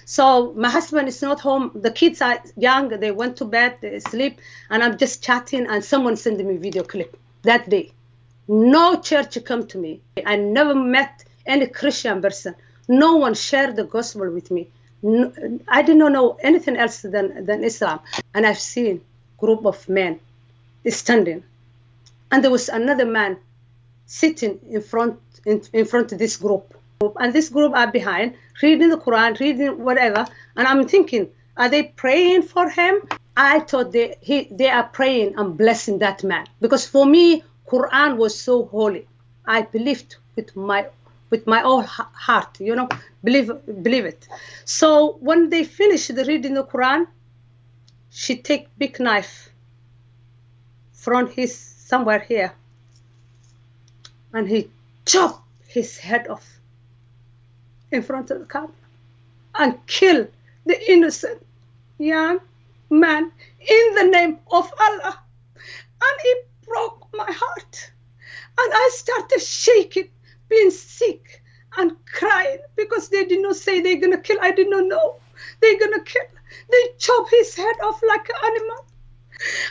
So my husband is not home. The kids are young. They went to bed, they sleep, and I'm just chatting, and someone sent me a video clip that day. No church come to me. I never met any Christian person. No one shared the gospel with me. No, I did not know anything else than Islam. And I've seen a group of men standing. And there was another man sitting in front of this group. And this group are behind, reading the Quran, reading whatever. And I'm thinking, are they praying for him? I thought they are praying and blessing that man. Because for me, Quran was so holy. I believed with my whole heart, believe it. So when they finished reading the Quran, she take big knife from his somewhere here, and he chopped his head off in front of the camera and killed the innocent young man in the name of Allah. And it broke my heart. And I started shaking, being sick and crying, because they did not say they're going to kill. I did not know they're going to kill. They chopped his head off like an animal.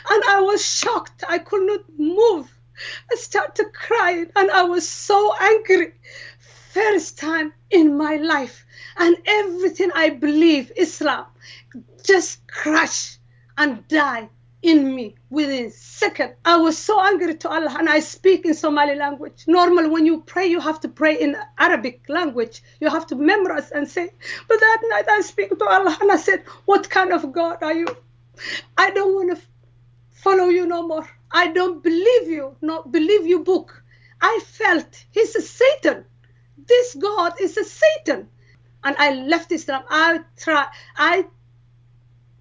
And I was shocked. I could not move. I started crying, and I was so angry. First time in my life. And everything I believe, Islam, just crashed and died in me within a second. I was so angry to Allah, and I speak in Somali language. Normally when you pray, you have to pray in Arabic language. You have to memorize and say. But that night I speak to Allah, and I said, what kind of God are you? I don't want to follow you no more. I don't believe you, not believe your book. I felt he's a Satan. This God is a Satan. And I left Islam. I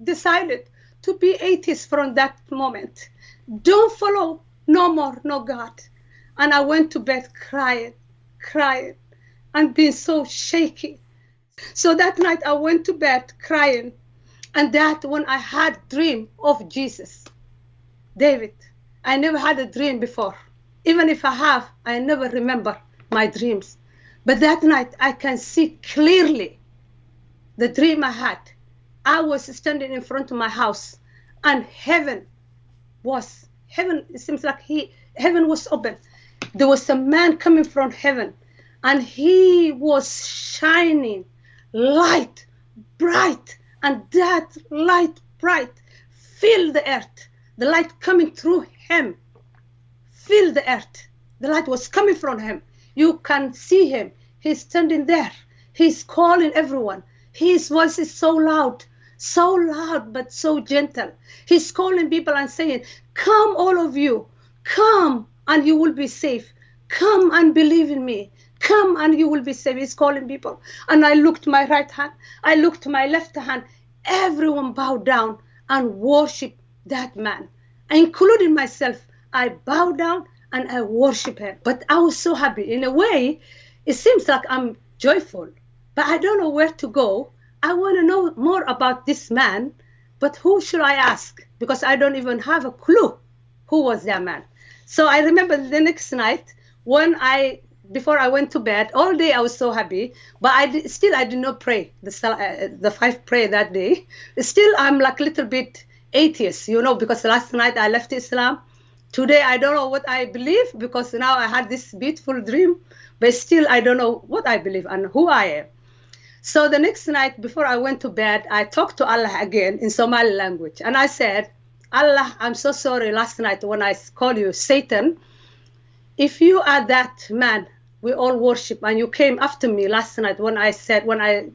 decided to be atheist from that moment. Don't follow no more, no God. And I went to bed crying, and being so shaky. So that night I went to bed crying. And that when I had dream of Jesus, David, I never had a dream before. Even if I have, I never remember my dreams. But that night I can see clearly the dream I had. I was standing in front of my house, and heaven, it seems like heaven was open. There was a man coming from heaven, and he was shining light, bright, and that light, bright, filled the earth. The light coming through him, filled the earth. The light was coming from him. You can see him. He's standing there. He's calling everyone. His voice is so loud, but so gentle. He's calling people and saying, come all of you, come and you will be safe. Come and believe in me. Come and you will be safe. He's calling people. And I looked to my right hand. I looked to my left hand. Everyone bowed down and worshiped that man, including myself. I bowed down and I worship him. But I was so happy. In a way, it seems like I'm joyful, but I don't know where to go. I want to know more about this man, but who should I ask? Because I don't even have a clue who was that man. So I remember the next night before I went to bed, all day I was so happy, but I did not pray the 5 prayer that day. Still, I'm like a little bit atheist, because last night I left Islam. Today, I don't know what I believe, because now I had this beautiful dream, but still I don't know what I believe and who I am. So the next night before I went to bed, I talked to Allah again in Somali language. And I said, Allah, I'm so sorry last night when I called you Satan. If you are that man we all worship, and you came after me last night when I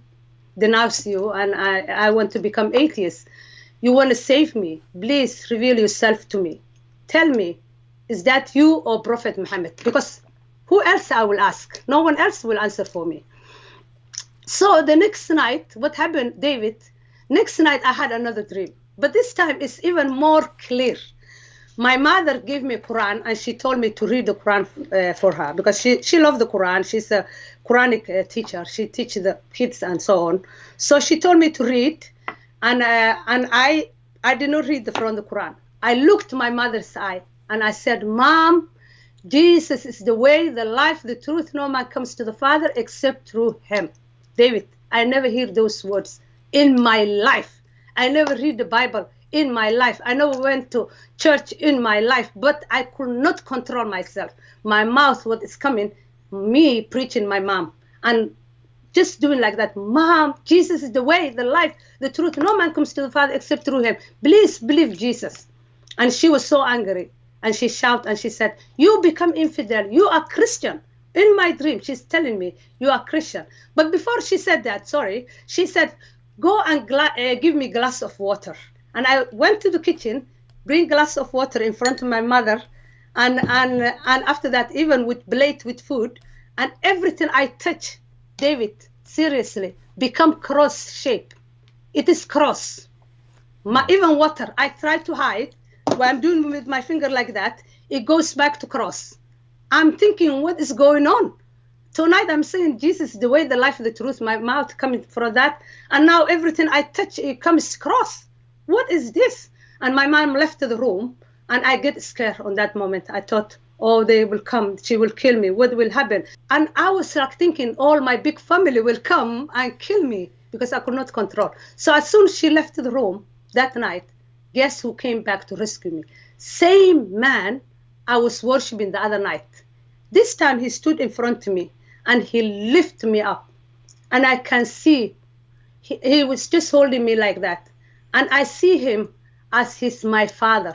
denounced you and I want to become atheist, you want to save me, please reveal yourself to me. Tell me, is that you or Prophet Muhammad? Because who else I will ask? No one else will answer for me. So the next night, what happened, David? Next night I had another dream, but this time it's even more clear. My mother gave me Quran, and she told me to read the Quran for her, because she loved the Quran. She's a Quranic teacher. She teaches the kids and so on. So she told me to read, and I did not read from the Quran. I looked my mother's eye and I said, Mom, Jesus is the way, the life, the truth. No man comes to the Father except through him. David, I never hear those words in my life. I never read the Bible in my life. I never went to church in my life, but I could not control myself. My mouth was coming, me preaching my mom, and just doing like that. Mom, Jesus is the way, the life, the truth. No man comes to the Father except through him. Please believe Jesus. And she was so angry. And she shouted and she said, you become infidel. You are Christian. In my dream, she's telling me, you are Christian. But before she said that, she said, go and give me a glass of water. And I went to the kitchen, bring glass of water in front of my mother. And after that, even with plate with food, and everything I touch, David, seriously, become cross shape. It is cross. Even water, I try to hide. When I'm doing with my finger like that, it goes back to cross. I'm thinking, what is going on? Tonight I'm saying, Jesus, the way, the life, the truth, my mouth coming from that. And now everything I touch, it comes cross. What is this? And my mom left the room, and I get scared on that moment. I thought, oh, they will come. She will kill me. What will happen? And I was like thinking, all my big family will come and kill me because I could not control. So as soon as she left the room that night, guess who came back to rescue me? Same man I was worshiping the other night. This time he stood in front of me and he lifted me up. And I can see he was just holding me like that. And I see him as he's my father.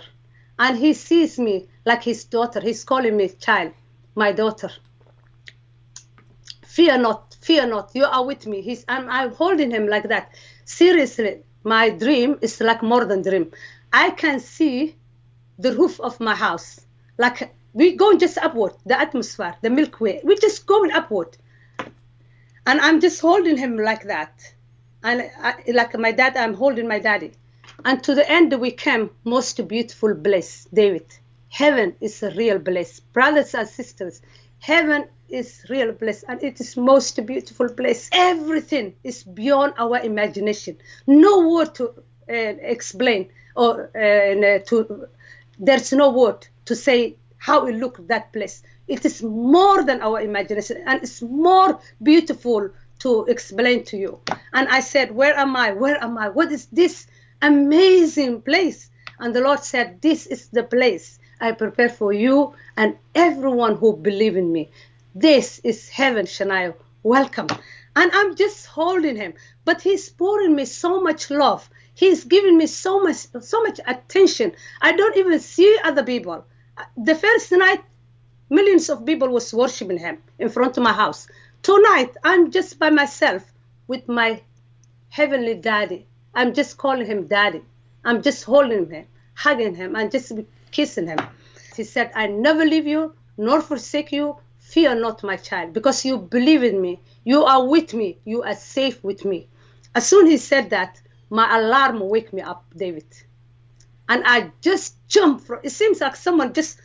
And he sees me like his daughter. He's calling me child, my daughter. Fear not, you are with me. I'm holding him like that. Seriously, my dream is like more than dream. I can see the roof of my house. Like we going just upward, the atmosphere, the Milky Way. We're just going upward. And I'm just holding him like that. And like my dad, I'm holding my daddy. And to the end we came, most beautiful bliss, David. Heaven is a real bliss. Brothers and sisters, heaven is real bliss, and it is most beautiful bliss. Everything is beyond our imagination. No word to explain, or there's no word to say how it looks, that place. It is more than our imagination, and it's more beautiful to explain to you. And I said, where am I? Where am I? What is this amazing place? And the Lord said, this is the place I prepare for you and everyone who believe in me. This is heaven, Shania. Welcome. And I'm just holding him. But he's pouring me so much love. He's giving me so much attention. I don't even see other people. The first night, millions of people was worshiping him in front of my house. Tonight, I'm just by myself with my heavenly daddy. I'm just calling him daddy. I'm just holding him, hugging him, and just kissing him. He said, I never leave you, nor forsake you. Fear not, my child, because you believe in me. You are with me. You are safe with me. As soon as he said that, my alarm wake me up, David. And I just jumped from, it seems like someone just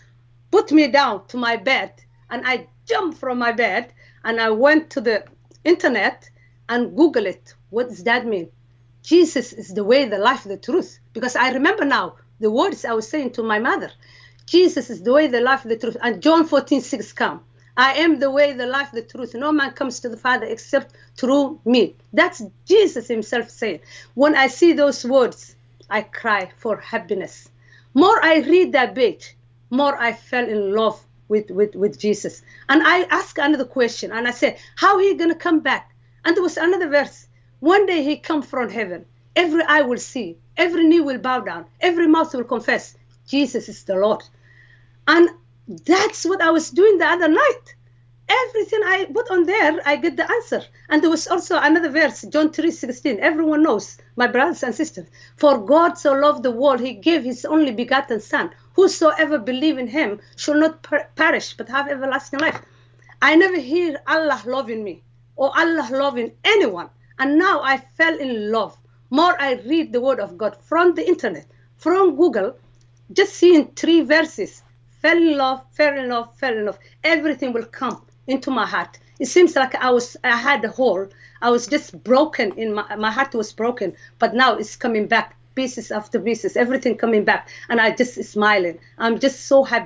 put me down to my bed. And I jumped from my bed and I went to the internet and Google it. What does that mean? Jesus is the way, the life, the truth. Because I remember now the words I was saying to my mother. Jesus is the way, the life, the truth. And John 14:6 come. I am the way, the life, the truth. No man comes to the Father except through me. That's Jesus himself saying. When I see those words, I cry for happiness. More I read that page, more I fell in love with Jesus. And I ask another question, and I said, how he going to come back? And there was another verse. One day he come from heaven. Every eye will see. Every knee will bow down. Every mouth will confess. Jesus is the Lord. And that's what I was doing the other night. Everything I put on there, I get the answer. And there was also another verse, John 3:16. Everyone knows, my brothers and sisters. For God so loved the world, he gave his only begotten son. Whosoever believe in him shall not perish, but have everlasting life. I never hear Allah loving me or Allah loving anyone. And now I fell in love. More I read the word of God from the internet, from Google, just seeing 3 verses. Fell in love, fell in love, fell in love. Everything will come into my heart. It seems like I had a hole. I was just broken. My heart was broken, but now it's coming back, pieces after pieces, everything coming back. And I just smiling. I'm just so happy.